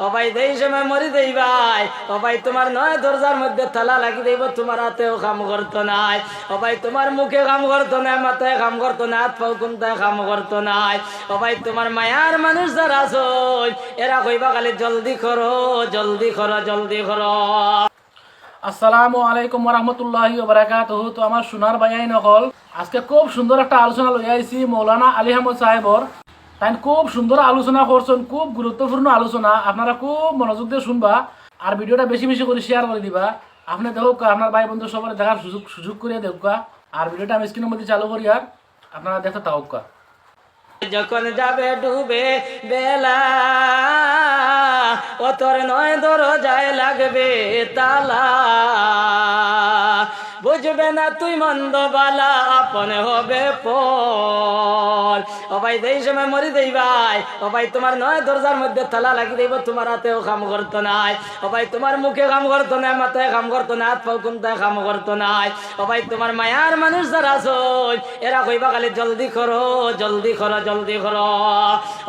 ও ভাই এই সময় মরি দেই ভাই, ও ভাই তোমার নয় দরজার মধ্যে তালা লাগি দেব, তোমার হাতেও কাম করতো নাই, ও ভাই তোমার মুখে কাম করতো না, মাথায় কাম করতো না, হাত পাও কোনটায় কাম করতো নাই, ও ভাই তোমার মায়ার মানুষ যারা আছো এরা কইবা খালি জলদি করো জলদি করো জলদি করো। আসসালামু আলাইকুম ওরহমতুল্লাহি ওবারাকাতুহু। তো আমার সোনার ভাইয়াই নকল আজকে খুব সুন্দর একটা আলোচনা লই আইছি মৌলানা আলী আহমদ সাহেবর। তাই খুব সুন্দর আলোচনা করছেন, খুব গুরুত্বপূর্ণ আলোচনা, আপনারা খুব মনোযোগ দিয়ে শুনবা আর ভিডিওটা বেশি বেশি করে শেয়ার করে দিবা। আপনি দেখুক আপনার ভাই বন্ধু সবার দেখার সুযোগ করে দেখুকা। আর ভিডিওটা আমি স্ক্রিনের মধ্যে চালু করি আর আপনারা দেখতে থাকুকা। যখন যাবে ডুবে বেলা, ও তোর নয় দরজায় লাগবে তালা, বুঝবে না তুই মন্দ বালা আপন হবে পর। ও ভাই এই সময় মরি দেই ভাই, ও ভাই তোমার নয় দরজার মধ্যে তালা লাগি দেব, তোমার হাতেও কাম করতো নাই, ও ভাই তোমার মুখে কাম করতো না, মাথায় কাম করতো না, হাত পাও কোনটায় কাম করতো নাই, ও ভাই তোমার মায়ার মানুষ যারা আছো এরা কইবা খালি জলদি করো জলদি করো জলদি করো।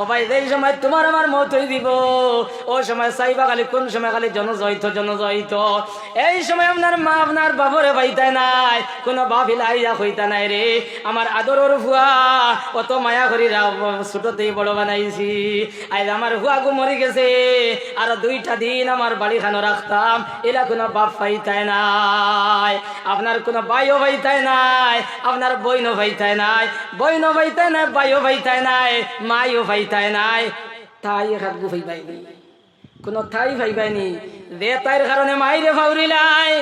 ও ভাই এই সময় তোমার আমার মত হয়ে দিব, ও সময় চাইবা খালি কোন সময় খালি জনজয়িত জনজয়িত। এই সময় আপনার মা আপনার বাবরে পাইতাই নাই, কোনো বাবিল আইয়া হইতা নাই রে আমার আদরের ভুয়া, কত মায়া করি ছোটতেই বড় বানাইছি, আজ আমার ভুয়া গো মরি গেছে, আর 2টা দিন আমার বাড়ি খানো রাখতাম, এলা কোনো বাপ পাইতাই নাই, আপনার কোনো ভাইও পাইতাই নাই, আপনার বইনও পাইতাই নাই, বইনও পাইতাই নাই, ভাইও পাইতাই নাই, মাইও পাইতাই নাই, তাই হাত গু পাইবাইনি, কোনো ঠাই পাইবাইনি, দে তাইর কারণে মাইরে ফাউরিলাই,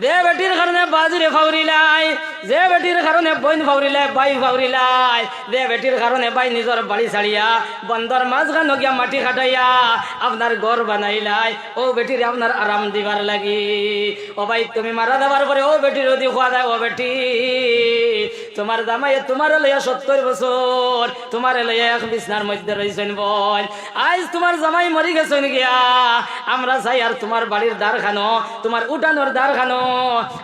যে বেটির কারণে বাজুরে ফাউরিলাই, যে বেটির কারণে বইন ফাউরিলাই, বাই ফাউরিলাই, যে বেটির কারণে বাই নিজের বাড়ি ছাড়িয়া বন্দর মাঝখান গিয়া মাটি খাটাইয়া আপনার ঘর বানাইলাই, ও বেটির আপনার আরাম দিবার লাগি। ও ভাই তুমি মারা দেবার পরে ও বেটির যদি খোয়া দেয়, ও বেটি তোমার জামাই তোমার লইয়া 70 বছর তোমার লইয়া এক বিছনার মধ্যে রয়েছেন বল, আজ তোমার জামাই মরি গেছেন গিয়া, আমরা চাই আর তোমার বাড়ির দ্বার খানো, তোমার উঠানোর দ্বার খানো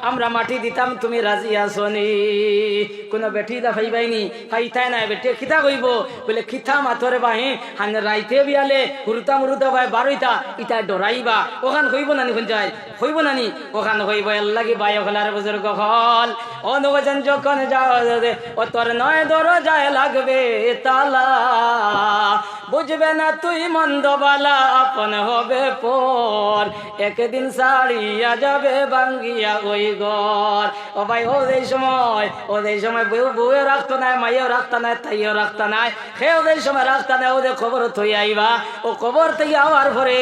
আমরা মাটি দিতাম, তুমি রাজি আছো নি? কোনো বেটি দা ফাইবাইনি, ফাইতাই নাই, বেটে খিতা কইব বলে খিতা মাথরে বাহি হান রাইতে বিয়ালে হুরুতা মুরুতা ভাই 12টা ইটা ডরাইবা, ওখান কইব নানি কোন যায় কইব নানি, ওখান কইব এল্লাগি বাই ওখালার বুজুর্গ হল, ও নবজন যখন যাও ও তোর নয় দরজায় লাগবে তালা, বুঝবে না তুই মন্দবালা আপন হবে পর, একদিন ছাড়িয়া যাবে ভাঙ্গিয়া ওই ঘর। ও ভাই ও এই সময় বউও রাখতো না, মাইও রাখতা নাই, তাইও রাখতা নাই, সে ওদের সময় রাখতা নাই, ওদের খবর থই আইবা, ও খবর থেকে আওয়ার পরে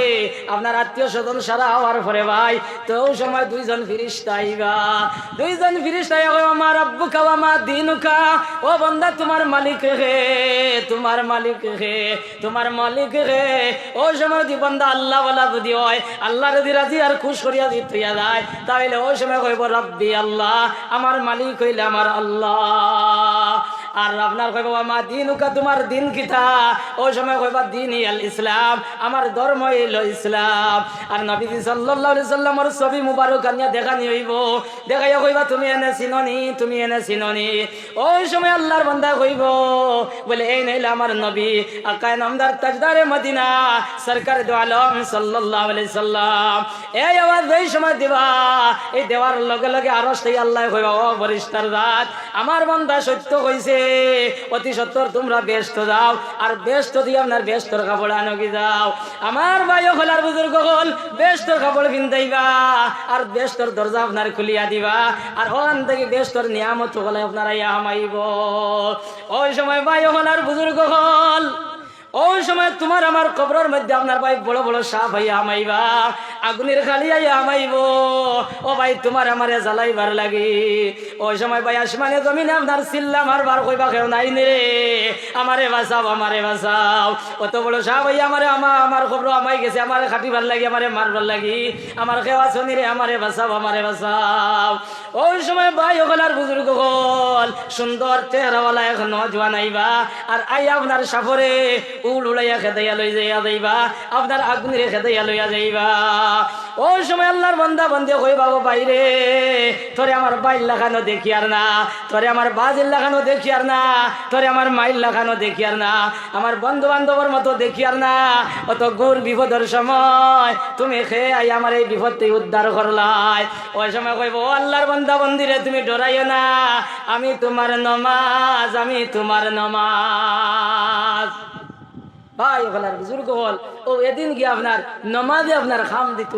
আপনার আত্মীয় স্বজন সারা আওয়ার পরে ভাই তো ওই সময় 2জন ফিরিস্তা আইবা, 2জন ফিরিস্তা আমার আব্বু খাওয়া মা দিনুকা, ও বন্দা তোমার মালিক হে, তোমার মালিক হে, তোমার মালিক হে। ওই সময় দি বন্দা আল্লাহ ওয়ালা যদি হয়, আল্লাহ যদি রাজি আর খুশ করিয়া দিতে যায়, তাহলে ওই সময় কইব রব্বি আল্লাহ, আমার মালিক হইলে আমার আল্লাহ। আর আপনার কইব মা দিনুকা, তোমার দিন কিতা, ওই সময় কইবা দিন আল ইসলাম, আমার ধর্ম হইল ইসলাম। আর নবীজি সাল্লাল্লাহু আলাইহি সাল্লামের ছবি মুবারক আনিয়া দেখানি হইব, দেখাইয়া কইবা তুমি এনে চিননি, তুমি এনে চিননি। ওই সময় আল্লাহর বান্দা কইব বলে এই নইলে আমার নবী আকায়ে নামদার তাজদারে মদিনা সরকার দু আলম সাল্লাল্লাহু আলাইহি সাল্লাম। এই আওয়াজ এই সময় দিবা, এই দেওয়ার লগে লগে আরশ থেকে আল্লাহ কইবা ও ফেরেশতার জাত, আমার বান্দা সত্য কইছে, অতি সত্তর তোমরা ব্যস্ত যাও, আর ব্যস্ত দিয়ে আপনার ব্যস্তর কাপড় আনো কি যাও। আমার ভাই হলার বুজুর্গ হল ব্যস্তর কাপড় কিনতেইবা, আর ব্যস্তর দরজা আপনার খুলিয়া দিবা, আর ওখান থেকে ব্যস্তর নিয়ামত হলে আপনারা ইয়া হামাইব। ওই সময় ভাই হলার বুজুর্গ হল, ওই সময় তোমার আমার কবরের মধ্যে আপনার ভাই বড় বড় সাপ হইয়া আমাইবা, আগুনের খালি আইয়া আমাইব, ও ভাই তোমার আমারে জ্বালাইবার লাগি। ওই সময় ভাই আসমানে জমিনে আপনার চিল্লা মারবার কইবা কেউ নাই নে, আমারে বাঁচাও আমারে বাঁচাও, অত বড় সাপ হইয়া আমারে আমার কবর আমাই গেছে, আমারে খাটিবার লাগি, আমারে মারবার লাগি, আমার খেওয়া শনি রে, আমারে বাঁচাও আমারে বাঁচাও। ওই সময় ভাই ওগুলার বুজুর্গ হল সুন্দর চেহারাওয়ালা এক নজওয়ান আইবা, আর আই আপনার সাফরে উড়াইয়া খেদাইয়া লই যাইয়া যাইবা, আপনার আগুনের খেদাইয়া লইয়া যাইবা। ওই সময় আল্লাহর বান্দা বান্দি কই বাবা বাইরে তোরে আমার বাইর লাগানো দেখি আর না, তোরে আমার বাজির লাগানো দেখি আর না, তোরে আমার মাইল লাগানো দেখি আর না, আমার বন্ধু বান্ধবের মতো দেখি আর না। অত গুর বিপদের সময় তুমি খেয়ে আই আমার এই বিপদ থেকে উদ্ধার করলাই। ওই সময় কইব ও আল্লাহর বান্দা বন্দিরে তুমি ডরাইও না, আমি তোমার নমাজ, আমি তোমার নমাজ। ভাই ওখানে বুজুর্গ হল ও এদিন গিয়ে আপনার নমাজে আপনার খাম দিত,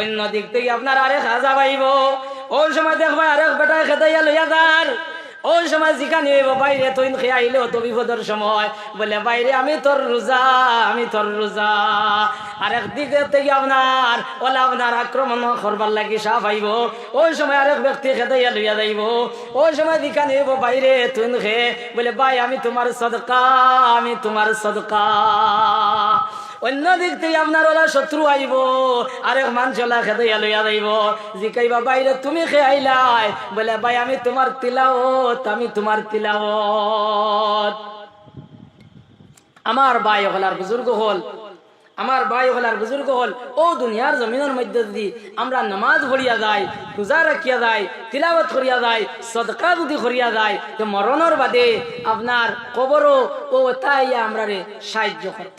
অন্য দিক থেকে আপনার আরেক হাজা পাইব। ওই সময় দেখবা আরেক বেটায় খেতাইয়া লইয়া যার, ওই সময় জিকানি হইব বাইরে তুই খেয়ে আইলেও তো বিপদের সময় বলে বাইরে আমি তোর রোজা, আমি তোর রোজা। আরেক দিক থেকে আপনার ওলা আপনার আক্রমণ করবার লাগি সাফ আইব। ওই সময় আরেক ব্যক্তি খেতাইয়া লইয়া যাইব। ওই সময় জিকানি হইব বাইরে তুই খেয়ে বলে ভাই আমি তোমার সদকা, আমি তোমার সদকা। অন্য দিক থেকে আপনার ওলা শত্রু আইব, আরেক মানুষলা খেদাইয়া লইয়া যাইব। জিকাইবা বাইরে তুমি খেয়ে আইলাই বলে ভাই আমি তোমার তিলাওত, আমি তোমার তিলাওত। আমার ভাই হলার বুজুর্গ হল, আমার ভাই হলার বুজুর্গ হল ও দুনিয়ার জমিনের মধ্যে যদি আমরা নামাজ পড়িয়া যাই, রোজা রাখিয়া যাই, তিলাওয়াত করিয়া যাই, সদকা যদি করিয়া যাই, তো মরণের বাদে আপনার কবরও ও তাই আমরা সাহায্য করত।